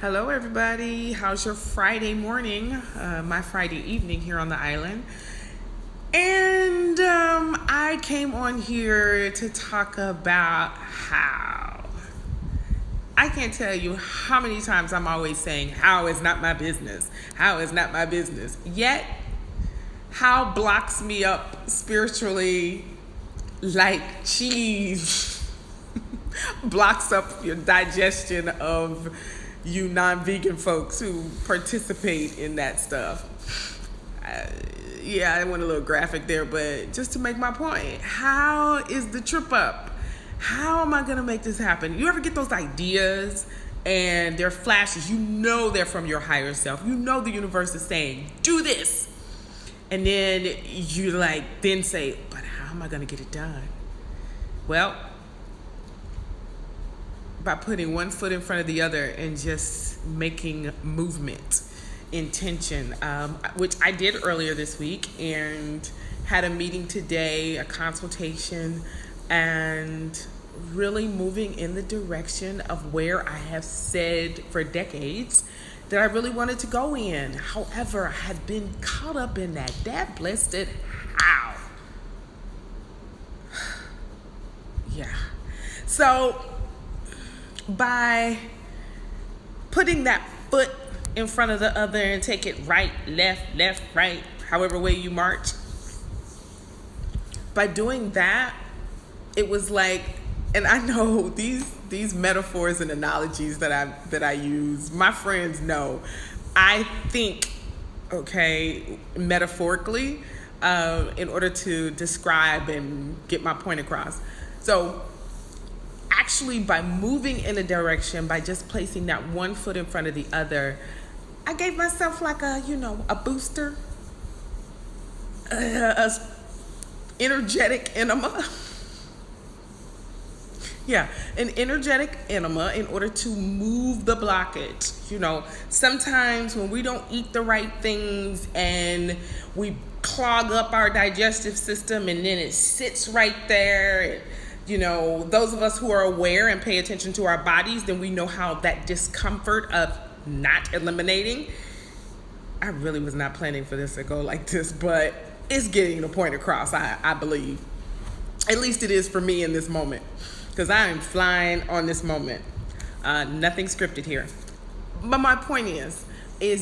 Hello, everybody. How's your Friday morning? My Friday evening here on the island. And I came on here to talk about how. I can't tell you how many times I'm always saying, how is not my business. How is not my business. Yet, how blocks me up spiritually like cheese blocks up your digestion of you non-vegan folks who participate in that stuff. Yeah, I went a little graphic there, but just to make my point, how is the trip up? How am I gonna make this happen? You ever get those ideas and they're flashes? You know they're from your higher self. You know the universe is saying, do this. And then you then say, but how am I gonna get it done? Well, by putting one foot in front of the other and just making movement, intention, which I did earlier this week, and had a meeting today, a consultation, and really moving in the direction of where I have said for decades that I really wanted to go in. However, I had been caught up in that blessed how. Yeah. So by putting that foot in front of the other and take it right, left, right, however way you march, by doing that, it was like, and I know these metaphors and analogies that I use, my friends know, I think, okay, metaphorically, in order to describe and get my point across. So actually, by moving in a direction, by just placing that one foot in front of the other, I gave myself like a booster, a energetic enema. Yeah, an energetic enema in order to move the blockage. Sometimes when we don't eat the right things and we clog up our digestive system and then it sits right there. Those of us who are aware and pay attention to our bodies, then we know how that discomfort of not eliminating. I really was not planning for this to go like this, but it's getting the point across, I believe. At least it is for me in this moment, because I am flying on this moment. Nothing scripted here. But my point is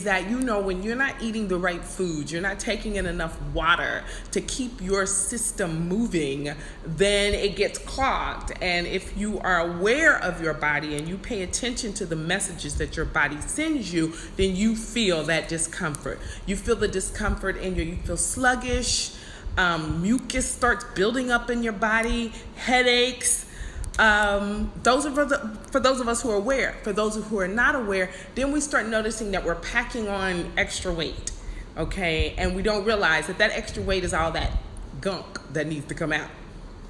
that, when you're not eating the right foods, you're not taking in enough water to keep your system moving, then it gets clogged. And if you are aware of your body and you pay attention to the messages that your body sends you, then you feel that discomfort. You feel the discomfort you feel sluggish, mucus starts building up in your body, headaches. Those are for those of us who are aware. For those who are not aware, then we start noticing that we're packing on extra weight, okay? And we don't realize that extra weight is all that gunk that needs to come out.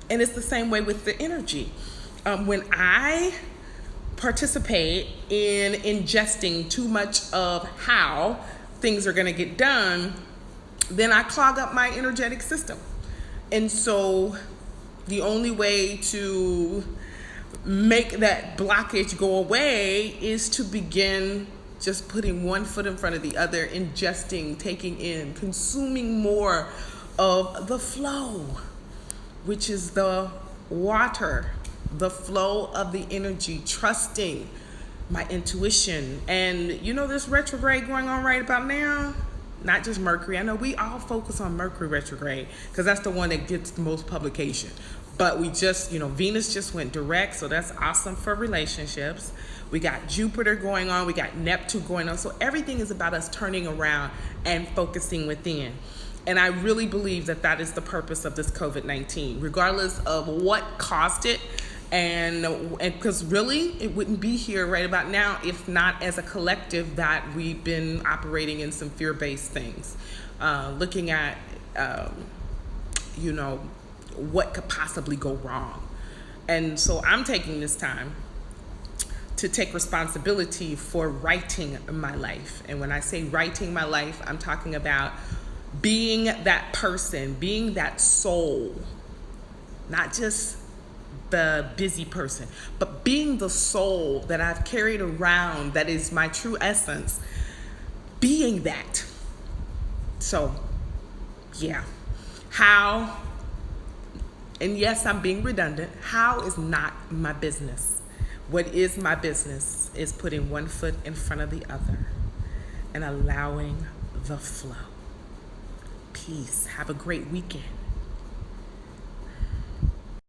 And it's the same way with the energy. When I participate in ingesting too much of how things are going to get done, then I clog up my energetic system. And so the only way to make that blockage go away is to begin just putting one foot in front of the other, ingesting, taking in, consuming more of the flow, which is the water, the flow of the energy, trusting my intuition. And this retrograde going on right about now, not just Mercury. I know we all focus on Mercury retrograde because that's the one that gets the most publication. But we just, Venus just went direct, so that's awesome for relationships. We got Jupiter going on, we got Neptune going on. So everything is about us turning around and focusing within. And I really believe that is the purpose of this COVID-19, regardless of what caused it. And because really, it wouldn't be here right about now if not as a collective that we've been operating in some fear-based things, looking at, what could possibly go wrong. And so I'm taking this time to take responsibility for writing my life. And when I say writing my life, I'm talking about being that person, being that soul, not just the busy person, but being the soul that I've carried around, that is my true essence, being that. So, yeah. How, and yes, I'm being redundant, how is not my business. What is my business is putting one foot in front of the other and allowing the flow. Peace. Have a great weekend.